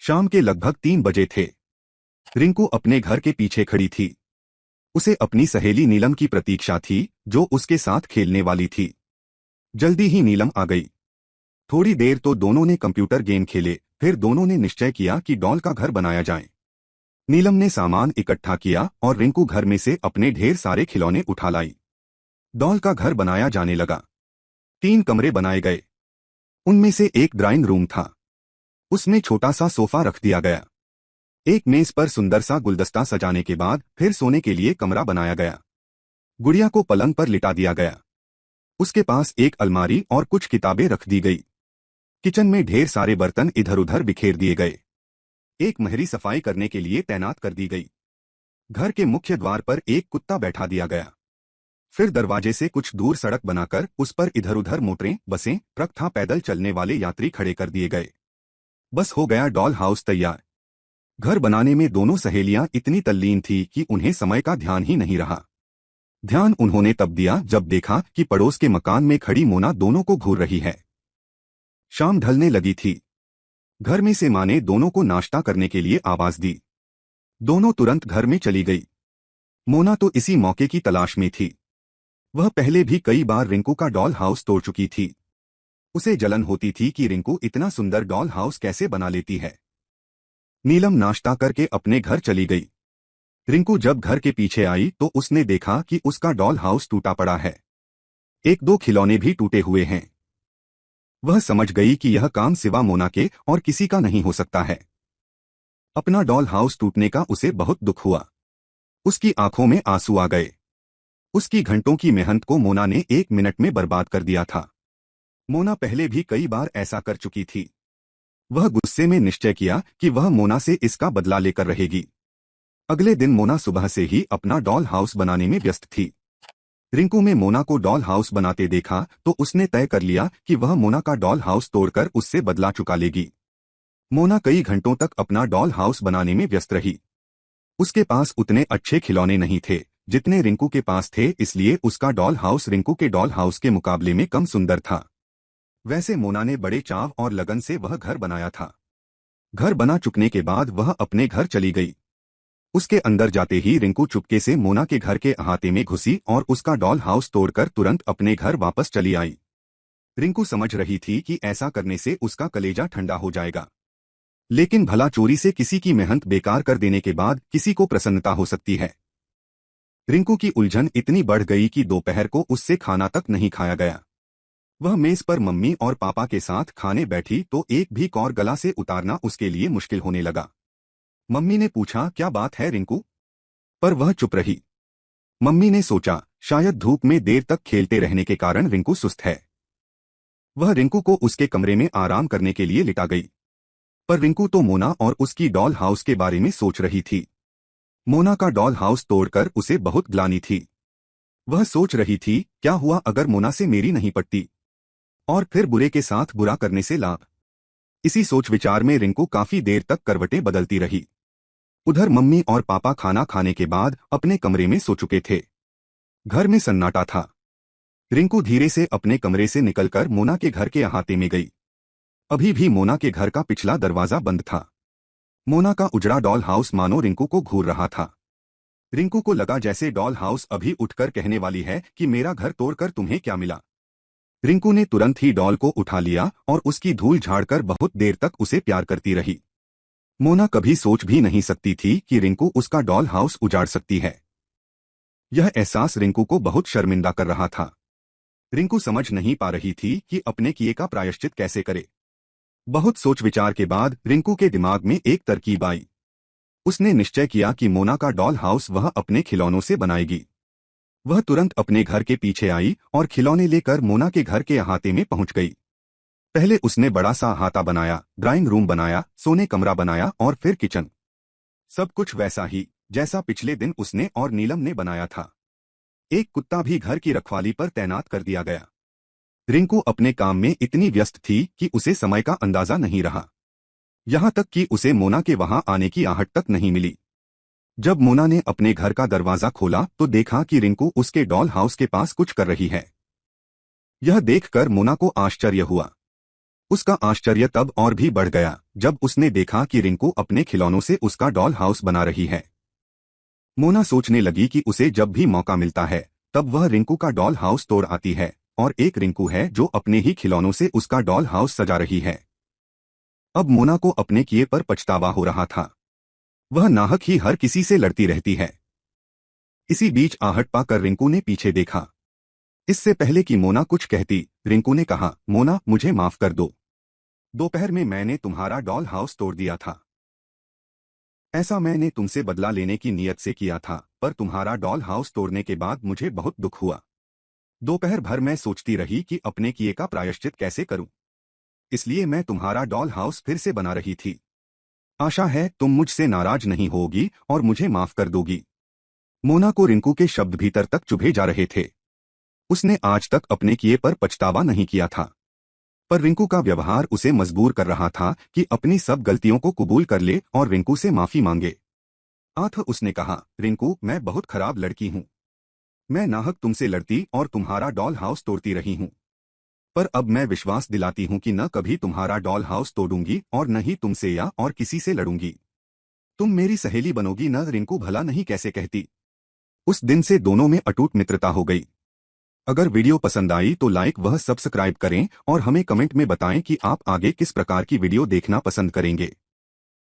शाम के लगभग 3 बजे थे। रिंकू अपने घर के पीछे खड़ी थी। उसे अपनी सहेली नीलम की प्रतीक्षा थी, जो उसके साथ खेलने वाली थी। जल्दी ही नीलम आ गई। थोड़ी देर तो दोनों ने कंप्यूटर गेम खेले, फिर दोनों ने निश्चय किया कि डॉल का घर बनाया जाए। नीलम ने सामान इकट्ठा किया और रिंकू घर में से अपने ढेर सारे खिलौने उठा लाई। डॉल का घर बनाया जाने लगा। 3 कमरे बनाए गए। उनमें से एक ड्राइंग रूम था। उसमें छोटा सा सोफा रख दिया गया। एक मेज पर सुंदर सा गुलदस्ता सजाने के बाद फिर सोने के लिए कमरा बनाया गया। गुड़िया को पलंग पर लिटा दिया गया। उसके पास एक अलमारी और कुछ किताबें रख दी गई। किचन में ढेर सारे बर्तन इधर उधर बिखेर दिए गए। एक महरी सफाई करने के लिए तैनात कर दी गई। घर के मुख्य द्वार पर एक कुत्ता बैठा दिया गया। फिर दरवाजे से कुछ दूर सड़क बनाकर उस पर इधर उधर मोटरें, बसें, ट्रक था पैदल चलने वाले यात्री खड़े कर दिए गए। बस हो गया डॉल हाउस तैयार। घर बनाने में दोनों सहेलियां इतनी तल्लीन थी कि उन्हें समय का ध्यान ही नहीं रहा। ध्यान उन्होंने तब दिया जब देखा कि पड़ोस के मकान में खड़ी मोना दोनों को घूर रही है। शाम ढलने लगी थी। घर में से माँ ने दोनों को नाश्ता करने के लिए आवाज दी। दोनों तुरंत घर में चली गई। मोना तो इसी मौके की तलाश में थी। वह पहले भी कई बार रिंकू का डॉल हाउस तोड़ चुकी थी। उसे जलन होती थी कि रिंकू इतना सुंदर डॉल हाउस कैसे बना लेती है। नीलम नाश्ता करके अपने घर चली गई। रिंकू जब घर के पीछे आई तो उसने देखा कि उसका डॉल हाउस टूटा पड़ा है। एक दो खिलौने भी टूटे हुए हैं। वह समझ गई कि यह काम सिवा मोना के और किसी का नहीं हो सकता है। अपना डॉल हाउस टूटने का उसे बहुत दुख हुआ। उसकी आंखों में आंसू आ गए। उसकी घंटों की मेहनत को मोना ने 1 मिनट में बर्बाद कर दिया था। मोना पहले भी कई बार ऐसा कर चुकी थी। वह गुस्से में निश्चय किया कि वह मोना से इसका बदला लेकर रहेगी। अगले दिन मोना सुबह से ही अपना डॉल हाउस बनाने में व्यस्त थी। रिंकू में मोना को डॉल हाउस बनाते देखा तो उसने तय कर लिया कि वह मोना का डॉल हाउस तोड़कर उससे बदला चुका लेगी। मोना कई घंटों तक अपना डॉल हाउस बनाने में व्यस्त रही। उसके पास उतने अच्छे खिलौने नहीं थे जितने रिंकू के पास थे, इसलिए उसका डॉल हाउस रिंकू के डॉल हाउस के मुकाबले में कम सुंदर था। वैसे मोना ने बड़े चाव और लगन से वह घर बनाया था। घर बना चुकने के बाद वह अपने घर चली गई। उसके अंदर जाते ही रिंकू चुपके से मोना के घर के अहाते में घुसी और उसका डॉल हाउस तोड़कर तुरंत अपने घर वापस चली आई। रिंकू समझ रही थी कि ऐसा करने से उसका कलेजा ठंडा हो जाएगा, लेकिन भला चोरी से किसी की मेहनत बेकार कर देने के बाद किसी को प्रसन्नता हो सकती है। रिंकू की उलझन इतनी बढ़ गई कि दोपहर को उससे खाना तक नहीं खाया गया। वह मेज पर मम्मी और पापा के साथ खाने बैठी तो एक भी कौर गला से उतारना उसके लिए मुश्किल होने लगा। मम्मी ने पूछा, क्या बात है रिंकू? पर वह चुप रही। मम्मी ने सोचा शायद धूप में देर तक खेलते रहने के कारण रिंकू सुस्त है। वह रिंकू को उसके कमरे में आराम करने के लिए लिटा गई। पर रिंकू तो मोना और उसकी डॉल हाउस के बारे में सोच रही थी। मोना का डॉल हाउस तोड़कर उसे बहुत ग्लानि थी। वह सोच रही थी, क्या हुआ अगर मोना से मेरी नहीं पटती, और फिर बुरे के साथ बुरा करने से लाभ। इसी सोच विचार में रिंकू काफी देर तक करवटें बदलती रही। उधर मम्मी और पापा खाना खाने के बाद अपने कमरे में सो चुके थे। घर में सन्नाटा था। रिंकू धीरे से अपने कमरे से निकलकर मोना के घर के अहाते में गई। अभी भी मोना के घर का पिछला दरवाजा बंद था। मोना का उजड़ा डॉल हाउस मानो रिंकू को घूर रहा था। रिंकू को लगा जैसे डॉल हाउस अभी उठकर कहने वाली है कि मेरा घर तोड़कर तुम्हें क्या मिला। रिंकू ने तुरंत ही डॉल को उठा लिया और उसकी धूल झाड़कर बहुत देर तक उसे प्यार करती रही। मोना कभी सोच भी नहीं सकती थी कि रिंकू उसका डॉल हाउस उजाड़ सकती है। यह एहसास रिंकू को बहुत शर्मिंदा कर रहा था। रिंकू समझ नहीं पा रही थी कि अपने किए का प्रायश्चित कैसे करे। बहुत सोच विचार के बाद रिंकू के दिमाग में एक तरकीब आई। उसने निश्चय किया कि मोना का डॉल हाउस वह अपने खिलौनों से बनाएगी। वह तुरंत अपने घर के पीछे आई और खिलौने लेकर मोना के घर के अहाते में पहुंच गई। पहले उसने बड़ा सा अहाता बनाया, ड्राइंग रूम बनाया, सोने कमरा बनाया और फिर किचन। सब कुछ वैसा ही जैसा पिछले दिन उसने और नीलम ने बनाया था। एक कुत्ता भी घर की रखवाली पर तैनात कर दिया गया। रिंकू अपने काम में इतनी व्यस्त थी कि उसे समय का अंदाजा नहीं रहा। यहां तक कि उसे मोना के वहां आने की आहट तक नहीं मिली। जब मोना ने अपने घर का दरवाजा खोला तो देखा कि रिंकू उसके डॉल हाउस के पास कुछ कर रही है। यह देखकर मोना को आश्चर्य हुआ। उसका आश्चर्य तब और भी बढ़ गया जब उसने देखा कि रिंकू अपने खिलौनों से उसका डॉल हाउस बना रही है। मोना सोचने लगी कि उसे जब भी मौका मिलता है तब वह रिंकू का डॉल हाउस तोड़ आती है, और एक रिंकू है जो अपने ही खिलौनों से उसका डॉल हाउस सजा रही है। अब मोना को अपने किए पर पछतावा हो रहा था। वह नाहक ही हर किसी से लड़ती रहती है। इसी बीच आहट पाकर रिंकू ने पीछे देखा। इससे पहले कि मोना कुछ कहती, रिंकू ने कहा, मोना मुझे माफ कर दो। दोपहर में मैंने तुम्हारा डॉल हाउस तोड़ दिया था। ऐसा मैंने तुमसे बदला लेने की नीयत से किया था, पर तुम्हारा डॉल हाउस तोड़ने के बाद मुझे बहुत दुख हुआ। दोपहर भर मैं सोचती रही कि अपने किए का प्रायश्चित कैसे करूं। इसलिए मैं तुम्हारा डॉल हाउस फिर से बना रही थी। आशा है तुम मुझसे नाराज नहीं होगी और मुझे माफ कर दोगी। मोना को रिंकू के शब्द भीतर तक चुभे जा रहे थे। उसने आज तक अपने किए पर पछतावा नहीं किया था, पर रिंकू का व्यवहार उसे मजबूर कर रहा था कि अपनी सब गलतियों को कबूल कर ले और रिंकू से माफी मांगे। आठ उसने कहा, रिंकू मैं बहुत खराब लड़की हूँ। मैं नाहक तुमसे लड़ती और तुम्हारा डॉल हाउस तोड़ती रही हूँ, पर अब मैं विश्वास दिलाती हूँ कि न कभी तुम्हारा डॉल हाउस तोड़ूंगी और न ही तुमसे या और किसी से लड़ूंगी। तुम मेरी सहेली बनोगी न? रिंकू भला नहीं कैसे कहती। उस दिन से दोनों में अटूट मित्रता हो गई। अगर वीडियो पसंद आई तो लाइक व सब्सक्राइब करें और हमें कमेंट में बताएं कि आप आगे किस प्रकार की वीडियो देखना पसंद करेंगे।